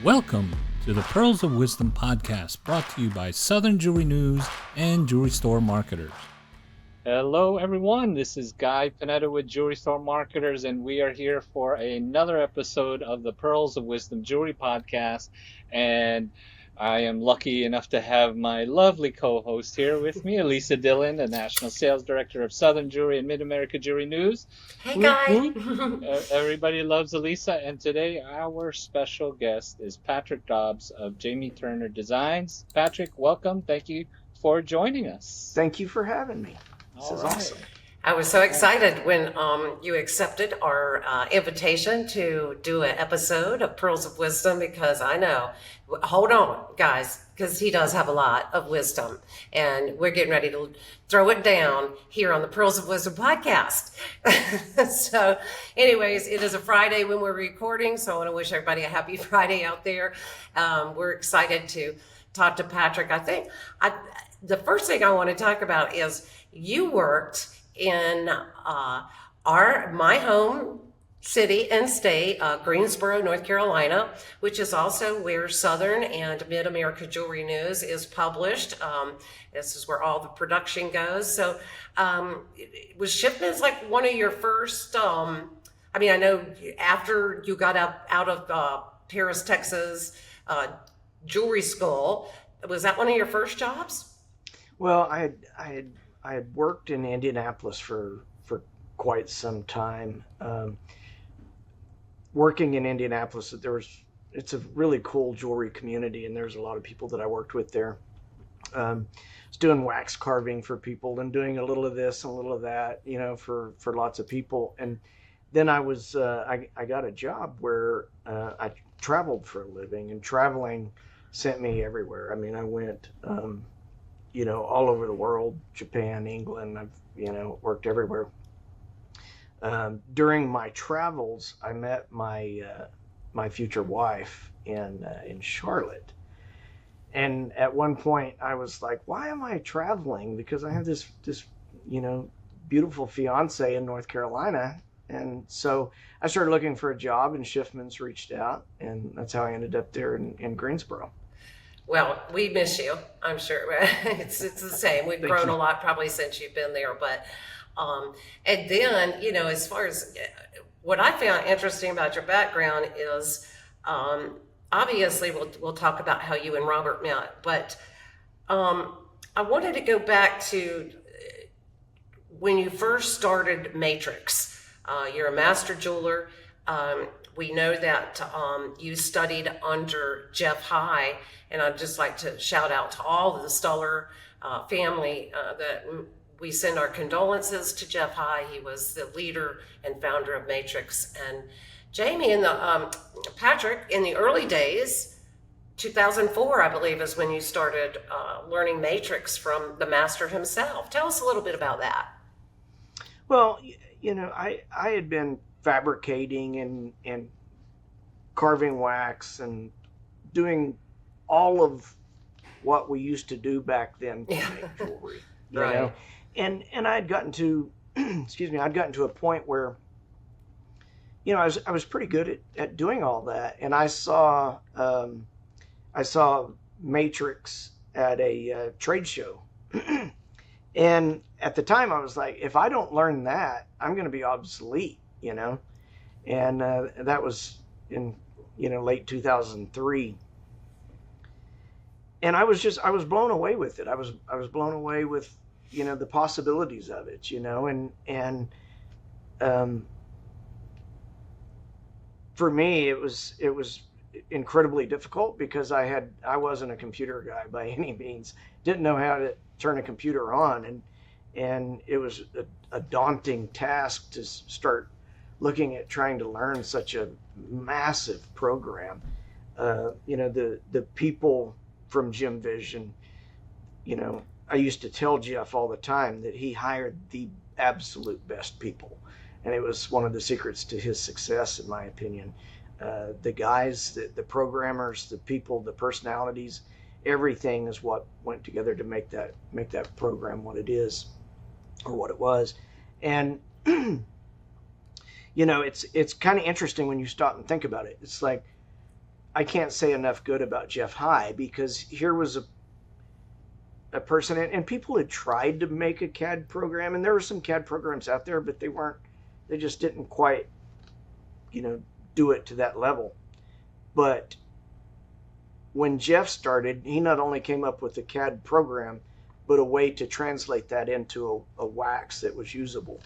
Welcome to the Pearls of Wisdom podcast, brought to you by Southern Jewelry News and Jewelry Store Marketers. Hello, everyone. This is Guy Panetta with Jewelry Store Marketers, and we are here for another episode of the Pearls of Wisdom Jewelry podcast. And I am lucky enough to have my lovely co-host here with me, Elisa Dillon, the National Sales Director of Southern Jewelry and Mid-America Jewelry News. Hey, Guy. Everybody loves Elisa, and today our special guest is Patrick Dobbs of Jamie Turner Designs. Patrick, welcome. Thank you for joining us. Thank you for having me. This is awesome. I was so excited when you accepted our invitation to do an episode of Pearls of Wisdom, because I know, hold on, guys, because he does have a lot of wisdom, and we're getting ready to throw it down here on the Pearls of Wisdom podcast. So anyways, it is a Friday when we're recording, so I want to wish everybody a happy Friday out there. We're excited to talk to Patrick. I think the first thing I want to talk about is you worked in my home city and state, Greensboro, North Carolina, which is also where Southern and Mid-America Jewelry News is published. This is where all the production goes. So was Shipments like one of your first, I know after you got out of Paris, Texas, jewelry school, was that one of your first jobs? Well, I had worked in Indianapolis for quite some time. Working in Indianapolis, it's a really cool jewelry community, and there's a lot of people that I worked with there. I was doing wax carving for people and doing a little of this and a little of that, for lots of people. And then I got a job where I traveled for a living, and traveling sent me everywhere. I went all over the world, Japan, England. I've, worked everywhere. During my travels, I met my future wife in Charlotte. And at one point I was like, why am I traveling? Because I have this beautiful fiance in North Carolina. And so I started looking for a job, and Shipments reached out, and that's how I ended up there in Greensboro. Well, we miss you, I'm sure. It's the same. We've grown a lot probably since you've been there. But, and then, as far as what I found interesting about your background is, obviously we'll talk about how you and Robert met, but I wanted to go back to when you first started Matrix. You're a master jeweler. We know that you studied under Jeff High, and I'd just like to shout out to all of the Stuller family that we send our condolences to Jeff High. He was the leader and founder of Matrix. And Jamie and Patrick, in the early days, 2004, I believe, is when you started learning Matrix from the master himself. Tell us a little bit about that. Well, I had been fabricating and carving wax and doing all of what we used to do back then to make jewelry. Right. And I'd gotten to I'd gotten to a point where I was pretty good at doing all that. And I saw Matrix at a trade show. And at the time I was like, if I don't learn that, I'm going to be obsolete, and that was in, late 2003. And I was blown away with it. I was blown away with, the possibilities of it, and for me, it was incredibly difficult because I wasn't a computer guy by any means. Didn't know how to turn a computer on, and it was a daunting task to start looking at trying to learn such a massive program. The people from Jim Vision, I used to tell Jeff all the time that he hired the absolute best people, and it was one of the secrets to his success, in my opinion. The guys, the programmers, the people, the personalities, everything is what went together to make that program what it is, or what it was. And it's kind of interesting when you stop and think about it. It's like I can't say enough good about Jeff High, because here was a person, and people had tried to make a CAD program, and there were some CAD programs out there, but they just didn't quite, do it to that level. But when Jeff started, he not only came up with the CAD program, but a way to translate that into a wax that was usable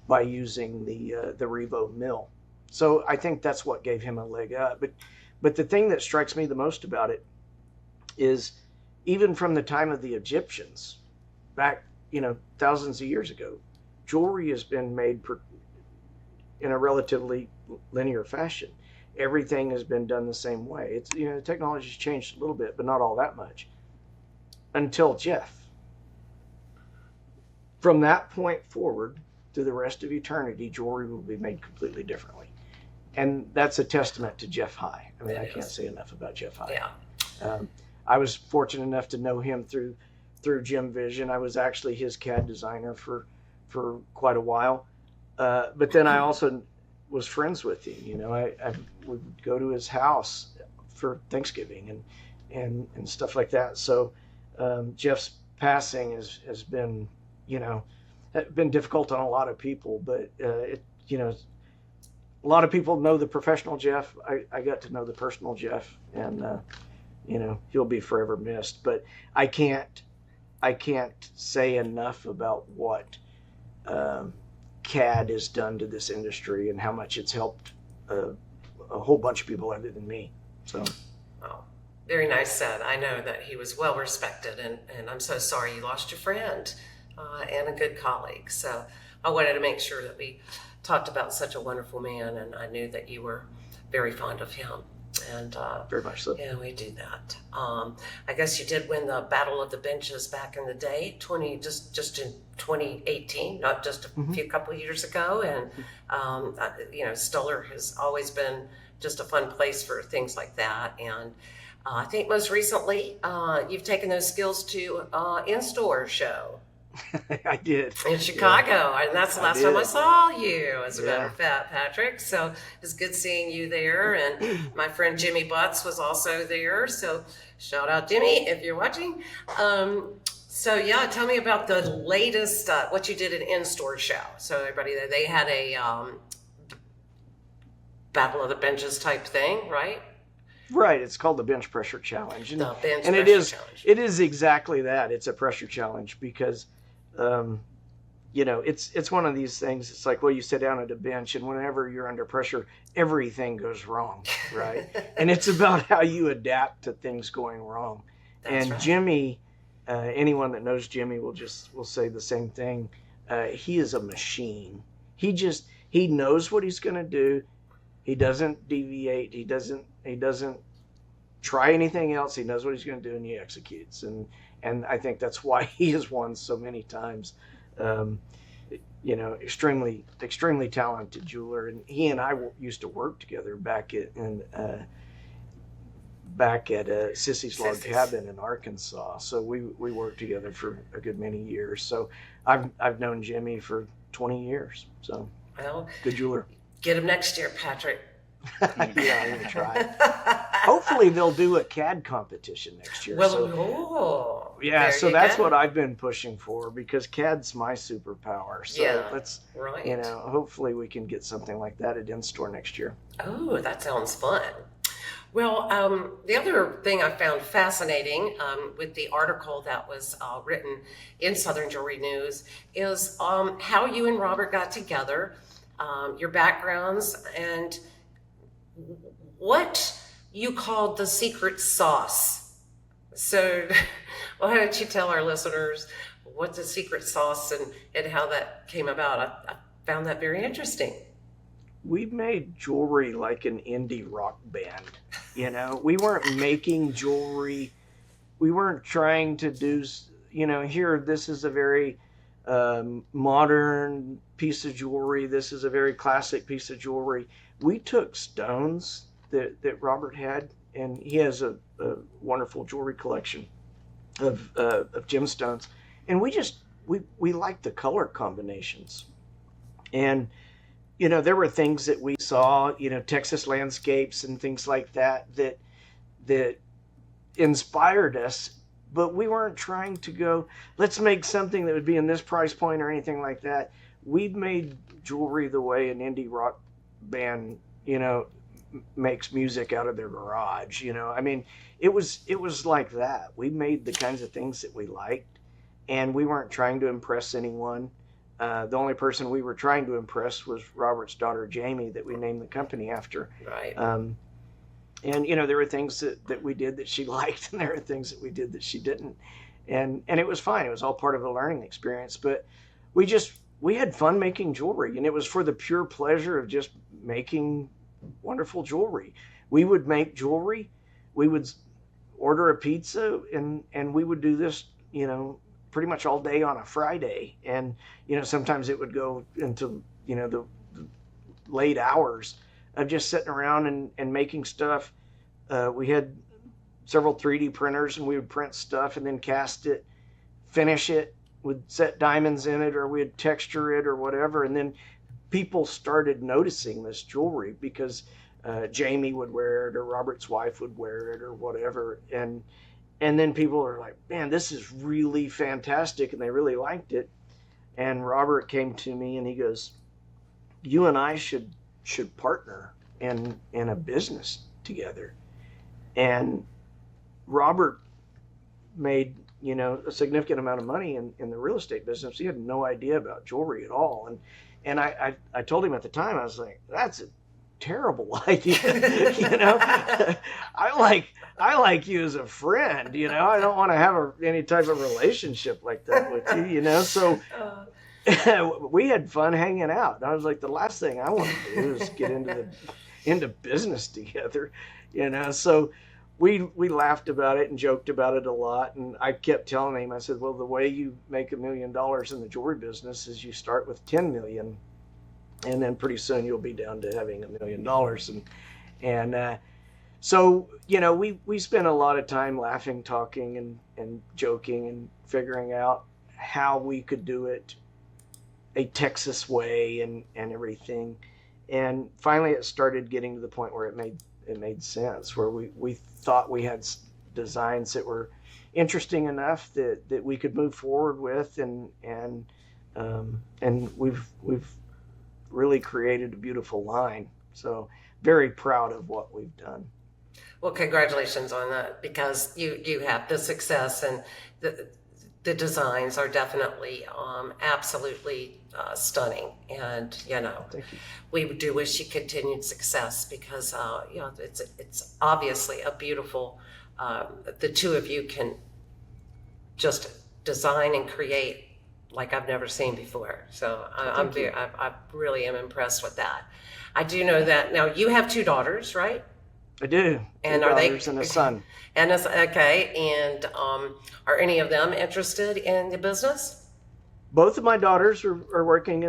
by using the Revo mill. So I think that's what gave him a leg up. But the thing that strikes me the most about it is, even from the time of the Egyptians, back, thousands of years ago, jewelry has been made in a relatively linear fashion. Everything has been done the same way. It's, the technology's changed a little bit, but not all that much. Until Jeff. From that point forward to the rest of eternity, jewelry will be made completely differently. And that's a testament to Jeff High. I mean, I can't say enough about Jeff High. Yeah. I was fortunate enough to know him through Jim Vision. I was actually his CAD designer for quite a while. But then I also was friends with him. I would go to his house for Thanksgiving and stuff like that. So Jeff's passing has been, been difficult on a lot of people, but a lot of people know the professional Jeff. I got to know the personal Jeff, and he'll be forever missed. But I can't say enough about what CAD has done to this industry and how much it's helped a whole bunch of people other than me. So. Oh, very nice said. I know that he was well respected, and I'm so sorry you lost your friend and a good colleague. So I wanted to make sure that we talked about such a wonderful man, and I knew that you were very fond of him. And very much so. Yeah, we do that. I guess you did win the Battle of the Benches back in the day, just in 2018, not just a few couple of years ago. And Stoller has always been just a fun place for things like that. And I think most recently you've taken those skills to in-store show. I did. In Chicago, and that's the last time I saw you, as a matter of fact, Patrick. So it's good seeing you there. And my friend Jimmy Butts was also there. So shout out, Jimmy, if you're watching. So yeah, tell me about the latest, what you did at in-store show. So everybody, they had a Battle of the Benches type thing, right? Right, it's called the Bench Pressure Challenge, and it is exactly that. It's a pressure challenge because, it's one of these things. It's like, well, you sit down at a bench, and whenever you're under pressure, everything goes wrong, right? And it's about how you adapt to things going wrong. That's right. Jimmy, anyone that knows Jimmy will say the same thing. He is a machine. He knows what he's going to do. He doesn't deviate. He doesn't try anything else. He knows what he's going to do, and he executes. And I think that's why he has won so many times. Extremely talented jeweler. And he and I used to work together back at Sissy's Log Cabin in Arkansas. So we worked together for a good many years. So I've known Jimmy for 20 years. So good jeweler. Get him next year, Patrick. Yeah, I'm going to try. Hopefully they'll do a CAD competition next year. So that's what I've been pushing for, because CAD's my superpower. So let's, hopefully we can get something like that at in-store next year. Oh, that sounds fun. Well, the other thing I found fascinating with the article that was written in Southern Jewelry News is how you and Robert got together, your backgrounds, and what you called the secret sauce. So why don't you tell our listeners what's the secret sauce and how that came about? I found that very interesting. We made jewelry like an indie rock band. We weren't making jewelry. We weren't trying to do, this is a very modern piece of jewelry. This is a very classic piece of jewelry. We took stones that Robert had, and he has a wonderful jewelry collection of gemstones, and we liked the color combinations. And there were things that we saw, Texas landscapes and things like that that inspired us, but we weren't trying to go, let's make something that would be in this price point or anything like that. We've made jewelry the way an indie rock band, makes music out of their garage. I mean, it was like that. We made the kinds of things that we liked, and we weren't trying to impress anyone. The only person we were trying to impress was Robert's daughter, Jamie, that we named the company after. Right. And there were things that we did that she liked, and there were things that we did that she didn't. And it was fine. It was all part of a learning experience. But we had fun making jewelry, and it was for the pure pleasure of just making wonderful jewelry. We would make jewelry. We would order a pizza, and we would do this, pretty much all day on a Friday. And, sometimes it would go into, the late hours of just sitting around and making stuff. We had several 3D printers, and we would print stuff and then cast it, finish it, would set diamonds in it, or we'd texture it or whatever. And then people started noticing this jewelry because Jamie would wear it, or Robert's wife would wear it, or whatever. And then people are like, man, this is really fantastic. And they really liked it. And Robert came to me and he goes, you and I should partner in a business together. And Robert made, a significant amount of money in the real estate business. He had no idea about jewelry at all. And I told him at the time, I was like, that's a terrible idea. I like you as a friend, I don't want to have any type of relationship like that with you, so we had fun hanging out. And I was like, the last thing I want to do is get into business together, so we laughed about it and joked about it a lot. And I kept telling him, I said, well, the way you make $1 million in the jewelry business is you start with 10 million, and then pretty soon you'll be down to having $1 million. And so, we spent a lot of time laughing, talking, and joking, and figuring out how we could do it a Texas way and everything. And finally it started getting to the point where it made sense, where we thought we had designs that were interesting enough that we could move forward with, and we've really created a beautiful line. So very proud of what we've done. Well, congratulations on that, because you have the success, and the designs are definitely absolutely stunning. And Thank you. we do wish you continued success, because it's obviously a beautiful. The two of you can just design and create like I've never seen before. So I really am impressed with that. I do know that now you have 2 daughters, right? I do. And 2 are they daughters and a son? And okay. And are any of them interested in the business? Both of my daughters are working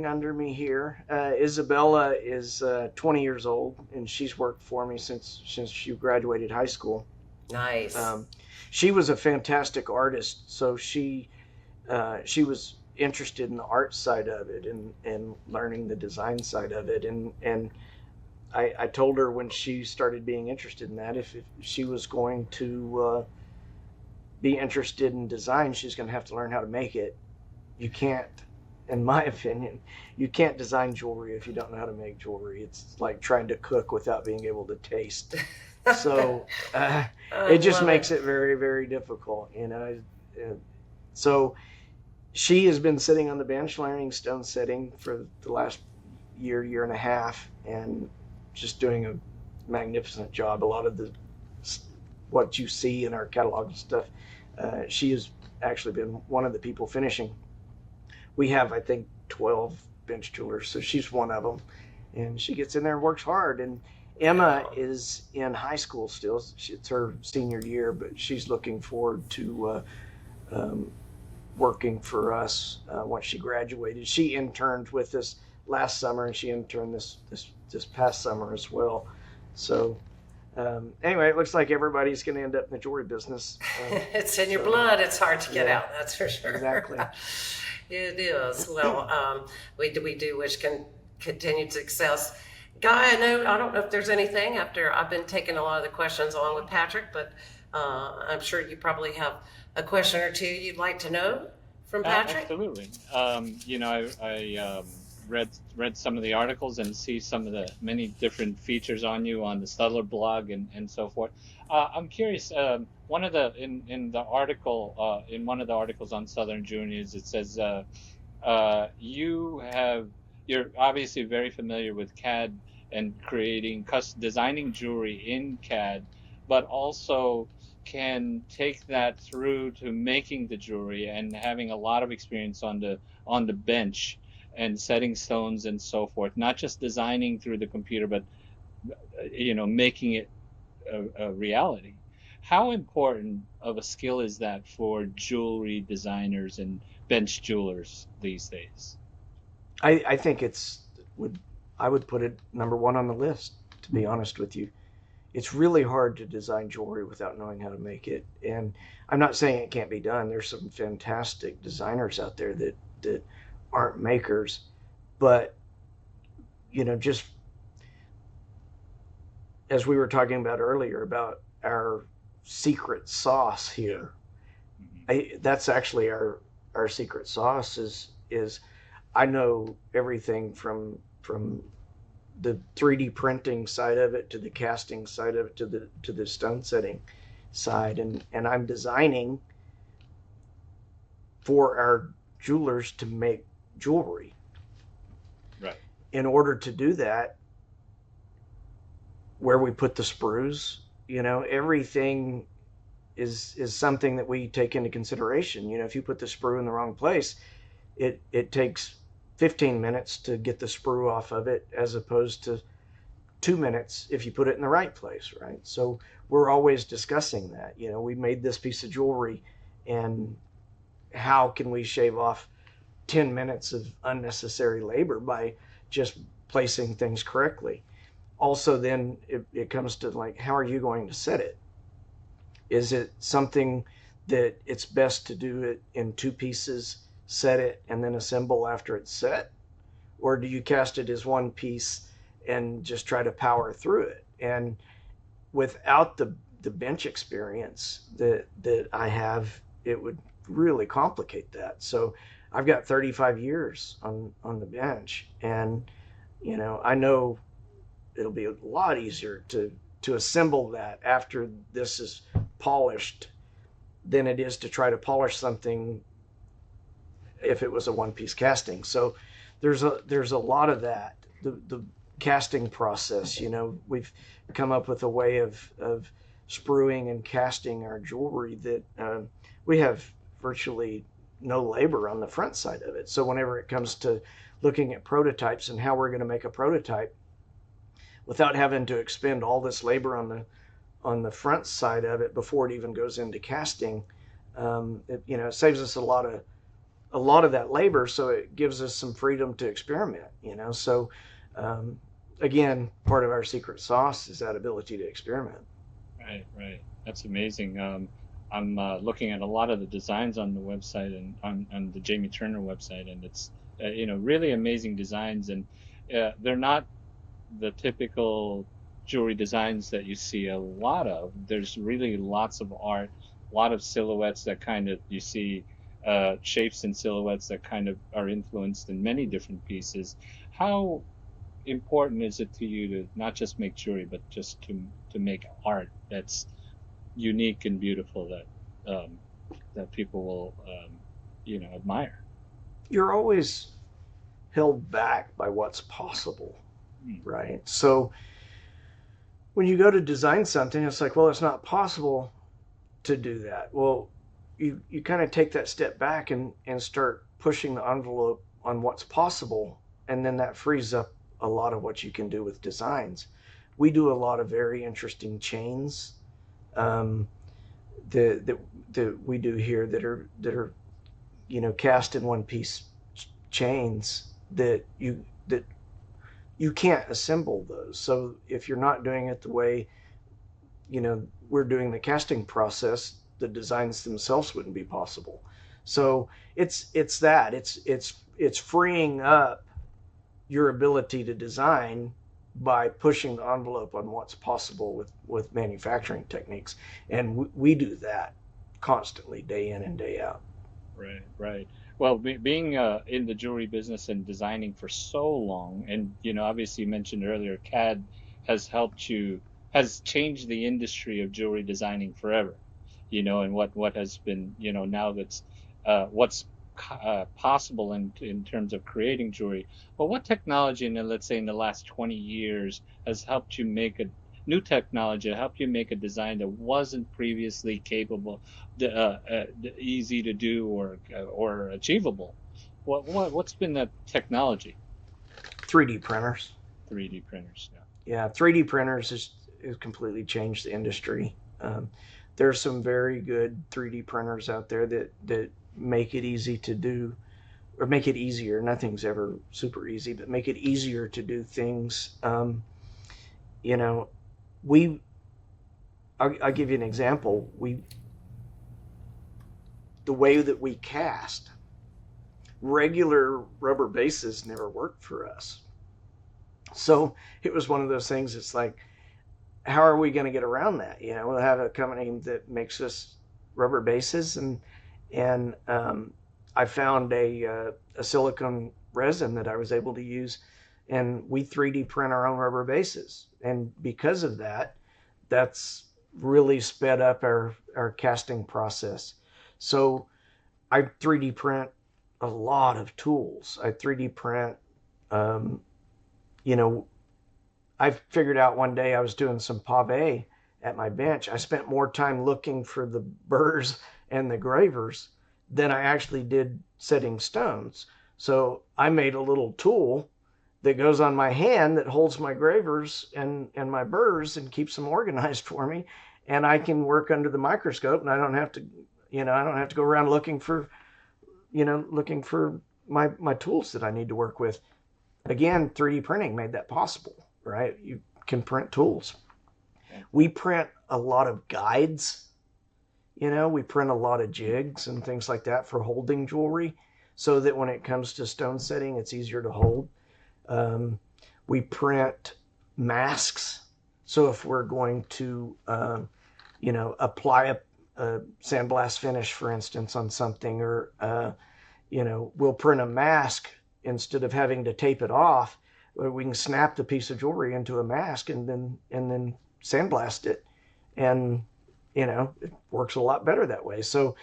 under me here. Isabella is 20 years old, and she's worked for me since she graduated high school. Nice. She was a fantastic artist, so she was interested in the art side of it and learning the design side of it. And I told her when she started being interested in that, if she was going to be interested in design, she's going to have to learn how to make it. You can't, in my opinion, you can't design jewelry if you don't know how to make jewelry. It's like trying to cook without being able to taste. So it just makes it very, very difficult, So she has been sitting on the bench learning stone setting for the last year and a half, and just doing a magnificent job. A lot of what you see in our catalog and stuff, she has actually been one of the people finishing. We have, I think, 12 bench jewelers, so she's one of them, and she gets in there and works hard. And Emma is in high school still. It's her senior year, but she's looking forward to working for us once she graduated. She interned with us last summer, and she interned this past summer as well. So anyway, it looks like everybody's going to end up in the jewelry business. It's in your blood. It's hard to get out, that's for sure. Exactly. It is. Well, we do wish continued success. Guy, I don't know if there's anything after I've been taking a lot of the questions along with Patrick, but I'm sure you probably have a question or two you'd like to know from Patrick. Absolutely. I read some of the articles and see some of the many different features on you on the Studler blog and so forth. I'm curious. One of the in the article in one of the articles on Southern Juniors, it says you're obviously very familiar with CAD and designing jewelry in CAD, but also can take that through to making the jewelry and having a lot of experience on the bench and setting stones and so forth. Not just designing through the computer, but making it a reality. How important of a skill is that for jewelry designers and bench jewelers these days? I think I would put it number one on the list, to be honest with you. It's really hard to design jewelry without knowing how to make it. And I'm not saying it can't be done. There's some fantastic designers out there that aren't makers, but just as we were talking about earlier about our secret sauce here, that's actually our secret sauce is I know everything from the 3D printing side of it to the casting side of it to the stone setting side, and I'm designing for our jewelers to make jewelry. Right. In order to do that, where we put the sprues, everything is something that we take into consideration. If you put the sprue in the wrong place, it takes 15 minutes to get the sprue off of it, as opposed to 2 minutes if you put it in the right place, right? So we're always discussing that. We made this piece of jewelry, and how can we shave off 10 minutes of unnecessary labor by just placing things correctly? Also, then it comes to, like, how are you going to set it? Is it something that it's best to do it in 2 pieces, set it, and then assemble after it's set? Or do you cast it as 1 piece and just try to power through it? And without the bench experience that I have, it would really complicate that. So I've got 35 years on the bench, and I know it'll be a lot easier to assemble that after this is polished than it is to try to polish something if it was a 1-piece casting. So there's a lot of that. The casting process, we've come up with a way of spruing and casting our jewelry that we have virtually no labor on the front side of it. So whenever it comes to looking at prototypes and how we're going to make a prototype without having to expend all this labor on the front side of it before it even goes into casting, it saves us a lot of that labor, so it gives us some freedom to experiment. So again, part of our secret sauce is that ability to experiment. Right. That's amazing. I'm looking at a lot of the designs on the website and on the Jamie Turner website, and it's really amazing designs, and they're not the typical jewelry designs that you see a lot of. There's really lots of art, a lot of silhouettes that kind of you see shapes and silhouettes that kind of are influenced in many different pieces. How important is it to you to not just make jewelry, but just to make art that's unique and beautiful that people will admire? You're always held back by what's possible, right? So when you go to design something, it's like, well, it's not possible to do that. Well, you kind of take that step back and start pushing the envelope on what's possible, and then that frees up a lot of what you can do with designs. We do a lot of very interesting chains that we do here that are cast in 1-piece chains that you can't assemble those. So if you're not doing it the way we're doing the casting process, the designs themselves wouldn't be possible. So it's freeing up your ability to design by pushing the envelope on what's possible with manufacturing techniques. And we do that constantly, day in and day out. Right, right. Well, being in the jewelry business and designing for so long, and obviously you mentioned earlier, CAD has helped you, has changed the industry of jewelry designing forever. And what has been, now that's what's possible in terms of creating jewelry. But what technology, let's say in the last 20 years, has helped you make a new technology, helped you make a design that wasn't previously capable, easy to do or achievable? What's been that technology? 3D printers. 3D printers. Yeah. Yeah, 3D printers has completely changed the industry. There's some very good 3D printers out there that make it easy to do, or make it easier. Nothing's ever super easy, but make it easier to do things. You know, I'll give you an example. The way that we cast, regular rubber bases never worked for us. So it was one of those things. It's like, how are we going to get around that? We'll have a company that makes us rubber bases, and I found a silicone resin that I was able to use, and we 3D print our own rubber bases. And because of that, that's really sped up our casting process. So I 3D print a lot of tools. I 3D print, I figured out one day I was doing some pave at my bench. I spent more time looking for the burrs and the gravers than I actually did setting stones. So I made a little tool that goes on my hand that holds my gravers and my burrs and keeps them organized for me. And I can work under the microscope, and I don't have to go around looking for my tools that I need to work with. Again, 3D printing made that possible, right? You can print tools. We print a lot of guides. We print a lot of jigs and things like that for holding jewelry, so that when it comes to stone setting, it's easier to hold. We print masks. So if we're going to, apply a sandblast finish, for instance, on something, or, we'll print a mask instead of having to tape it off. We can snap the piece of jewelry into a mask and then sandblast it, and it works a lot better that way. So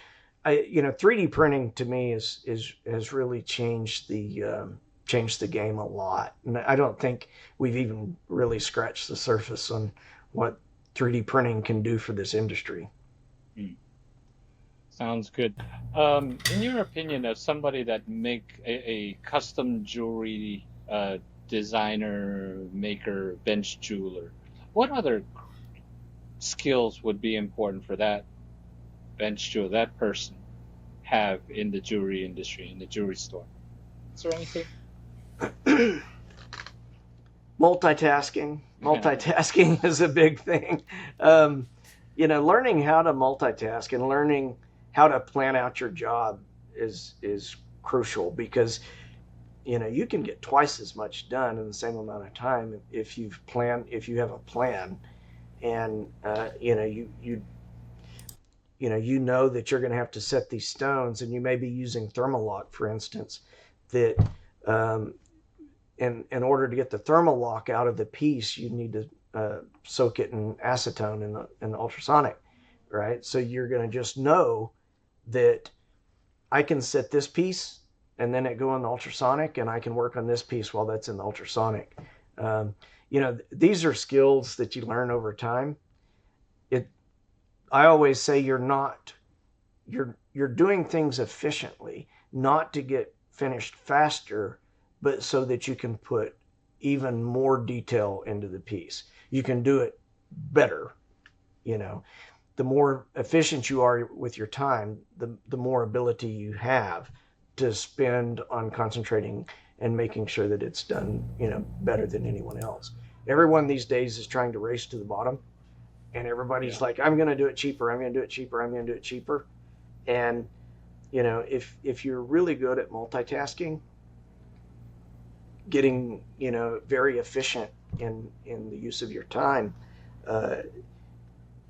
3D printing to me has really changed the game a lot, and I don't think we've even really scratched the surface on what 3D printing can do for this industry. Sounds good. In your opinion, as somebody that make a custom jewelry designer, maker, bench jeweler, what other skills would be important for that bench jeweler, that person, have in the jewelry industry, in the jewelry store? Is there anything? Multitasking is a big thing. Learning how to multitask and learning how to plan out your job is crucial, because you can get twice as much done in the same amount of time if you have a plan, and you know that you're going to have to set these stones, and you may be using Thermalock, for instance, that in order to get the Thermalock out of the piece, you need to soak it in acetone in the ultrasonic, right? So you're going to just know that I can set this piece and then it go in the ultrasonic, and I can work on this piece while that's in the ultrasonic. These are skills that you learn over time. I always say you're doing things efficiently, not to get finished faster, but so that you can put even more detail into the piece. You can do it better. The more efficient you are with your time, the more ability you have to spend on concentrating and making sure that it's done, better than anyone else. Everyone these days is trying to race to the bottom, and everybody's like, I'm going to do it cheaper. I'm going to do it cheaper. I'm going to do it cheaper. And, if you're really good at multitasking, getting, very efficient in the use of your time.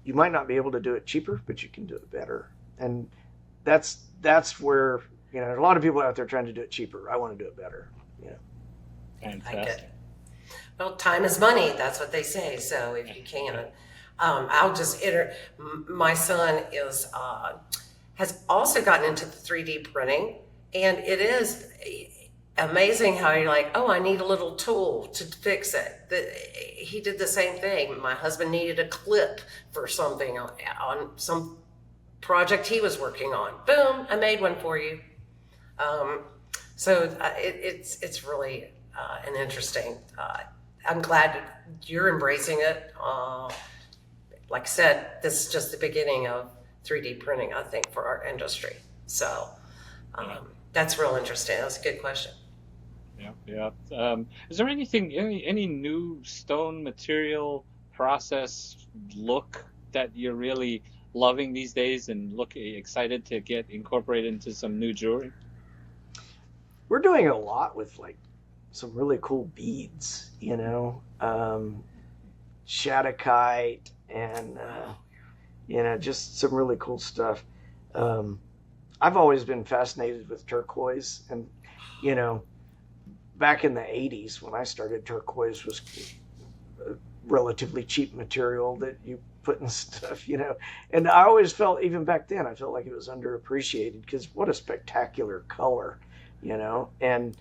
You might not be able to do it cheaper, but you can do it better. And that's where, there's a lot of people out there trying to do it cheaper. I want to do it better. Fantastic. Well, time is money. That's what they say. So if you can, I'll just my son has also gotten into the 3D printing, and it is amazing how you're like, oh, I need a little tool to fix it. He did the same thing. My husband needed a clip for something on some project he was working on. Boom, I made one for you. So it's really an interesting. I'm glad you're embracing it. Like I said, this is just the beginning of 3D printing, I think, for our industry. So that's real interesting. That's a good question. Yeah. Is there any new stone material process look that you're really loving these days and excited to get incorporated into some new jewelry? We're doing a lot with like some really cool beads, Shattuckite and just some really cool stuff. I've always been fascinated with turquoise, and back in the 80s when I started, turquoise was a relatively cheap material that you put in stuff, and I always felt, even back then, I felt like it was underappreciated because what a spectacular color, and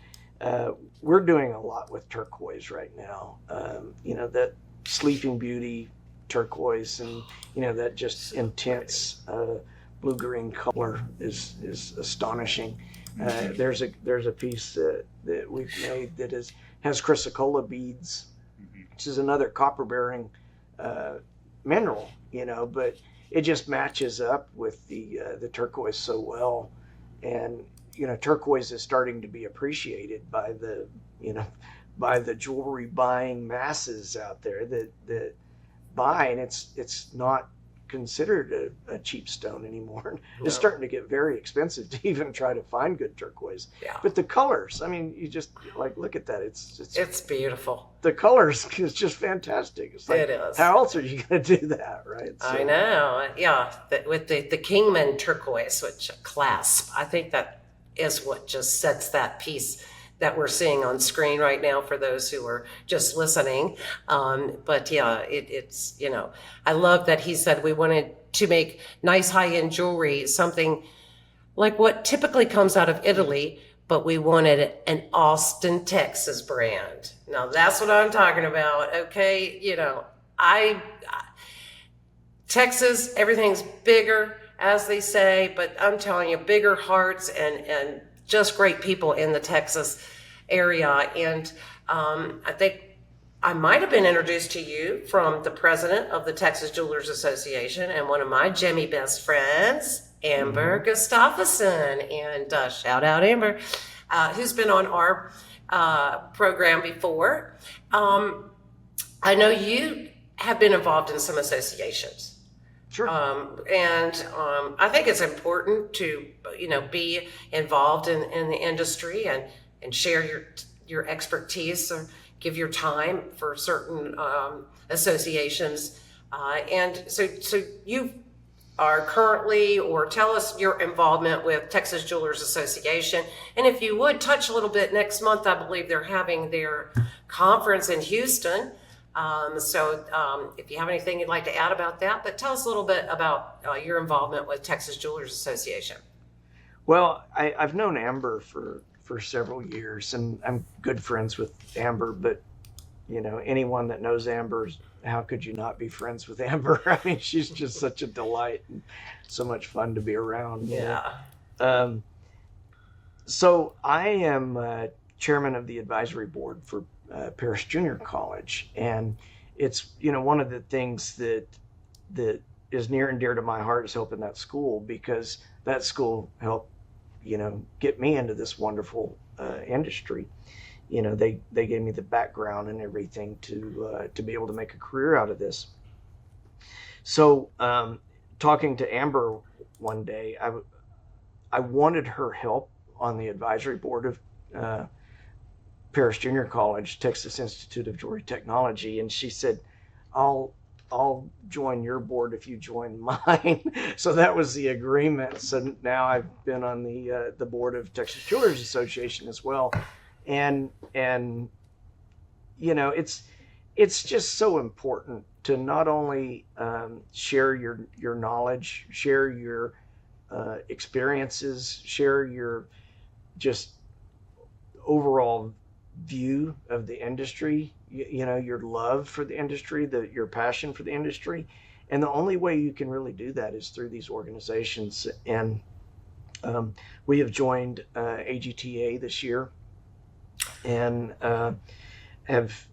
we're doing a lot with turquoise right now. That Sleeping Beauty turquoise, and that just intense blue-green color is astonishing. There's a piece that we've made that has chrysocolla beads, which is another copper-bearing mineral, but it just matches up with the turquoise so well. And turquoise is starting to be appreciated by the jewelry buying masses out there that buy, and it's not considered a cheap stone anymore. No. It's starting to get very expensive to even try to find good turquoise. Yeah. But the colors, you just look at that. It's beautiful. The colors is just fantastic. It's like, it is. How else are you going to do that, right? So, I know. Yeah. With the Kingman turquoise, which clasp, I think that is what just sets that piece that we're seeing on screen right now for those who are just listening. But yeah, it's, I love that he said we wanted to make nice high-end jewelry, something like what typically comes out of Italy, but we wanted an Austin, Texas brand. Now that's what I'm talking about. Okay. Texas, everything's bigger, as they say, but I'm telling you, bigger hearts and just great people in the Texas area. And I think I might have been introduced to you from the president of the Texas Jewelers Association and one of my Jimmy best friends, Amber Gustafson. And shout out Amber, who's been on our program before. I know you have been involved in some associations. Sure. I think it's important to, be involved in the industry and share your expertise or give your time for certain associations. And so you are currently, or tell us your involvement with Texas Jewelers Association. And if you would touch a little bit, next month, I believe they're having their conference in Houston. If you have anything you'd like to add about that, but tell us a little bit about your involvement with Texas Jewelers Association. Well, I've known Amber for several years, and I'm good friends with Amber, but anyone that knows Amber, how could you not be friends with Amber? I mean, she's just such a delight and so much fun to be around. Yeah. So I am chairman of the advisory board for Paris Junior College, and it's one of the things that is near and dear to my heart is helping that school, because that school helped get me into this wonderful industry. They gave me the background and everything to be able to make a career out of this. So talking to Amber one day, I wanted her help on the advisory board Paris Junior College, Texas Institute of Jewelry Technology, and she said, I'll join your board if you join mine. So that was the agreement. So now I've been on the board of Texas Jewelers Association as well, and you know, it's just so important to not only share your knowledge, share your experiences, share your just overall view of the industry, you know, your love for the industry, your passion for the industry. And the only way you can really do that is through these organizations. And we have joined AGTA this year, and have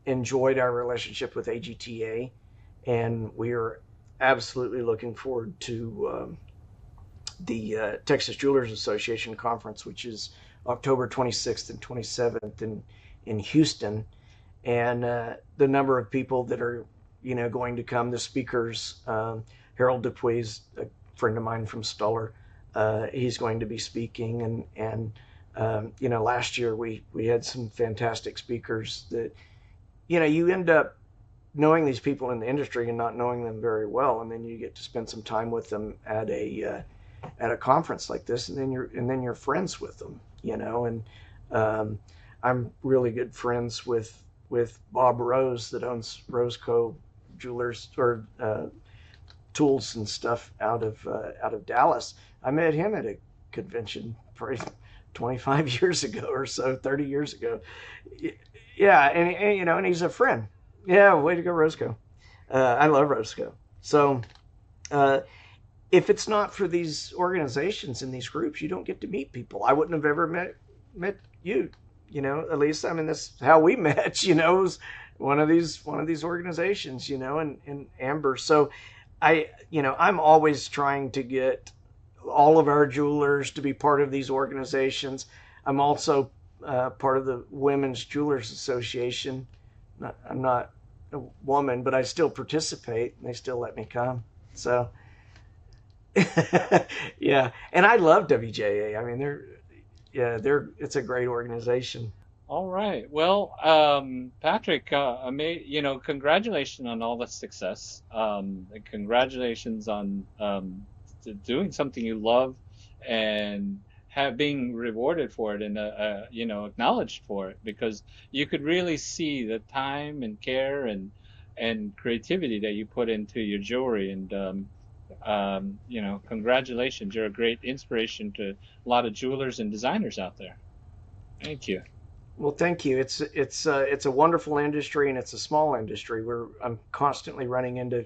enjoyed our relationship with AGTA, and we are absolutely looking forward to the Texas Jewelers Association conference, which is October 26th and 27th in Houston. And the number of people that are, you know, going to come, the speakers, Harold Dupuis, a friend of mine from Stuller, he's going to be speaking. And you know, last year we had some fantastic speakers that, you know, you end up knowing these people in the industry and not knowing them very well, and then you get to spend some time with them at a conference like this, and then you're friends with them, you know. And I'm really good friends with Bob Rose, that owns Roseco Jewelers, or tools and stuff out of Dallas. I met him at a convention probably 25 years ago or so, 30 years ago. Yeah, and you know, and he's a friend. Yeah, way to go, Roscoe. I love Roscoe. So if it's not for these organizations and these groups, you don't get to meet people. I wouldn't have ever met you. You know, at least, I mean, that's how we met. You know, it was one of these organizations. You know, and Amber. So I'm always trying to get all of our jewelers to be part of these organizations. I'm also part of the Women's Jewelers Association. I'm not a woman, but I still participate, and they still let me come. So, yeah. And I love WJA. I mean, it's a great organization. All right. Well, Patrick, congratulations on all the success. And congratulations on doing something you love and being rewarded for it, and acknowledged for it, because you could really see the time and care and creativity that you put into your jewelry. And congratulations. You're a great inspiration to a lot of jewelers and designers out there. Thank you. Well, thank you. It's a wonderful industry, and it's a small industry where I'm constantly running into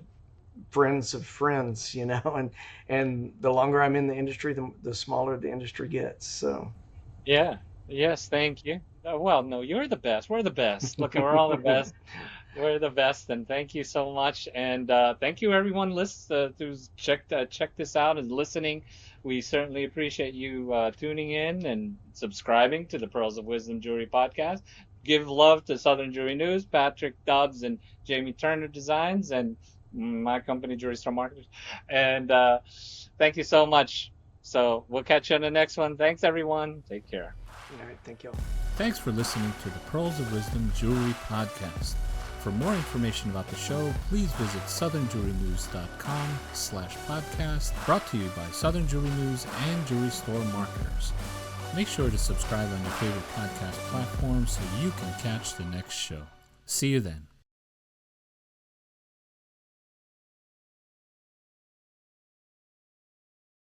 friends of friends, you know, and the longer I'm in the industry, the smaller the industry gets. So yeah. Yes, thank you. Well, no, you're the best. We're the best. Look, we're all the best. We're the best, and thank you so much. And thank you, everyone who's checked this out and listening. We certainly appreciate you tuning in and subscribing to the Pearls of Wisdom Jewelry Podcast. Give love to Southern Jewelry News, Patrick Dobbs and Jamie Turner Designs, and my company, Jewelry Store Marketers. And thank you so much. So we'll catch you on the next one. Thanks, everyone. Take care. all right, thank you. Thanks for listening to the Pearls of Wisdom Jewelry Podcast. For more information about the show, please visit southernjewelrynews.com/podcast, brought to you by Southern Jewelry News and Jewelry Store Marketers. Make sure to subscribe on your favorite podcast platform so you can catch the next show. See you then.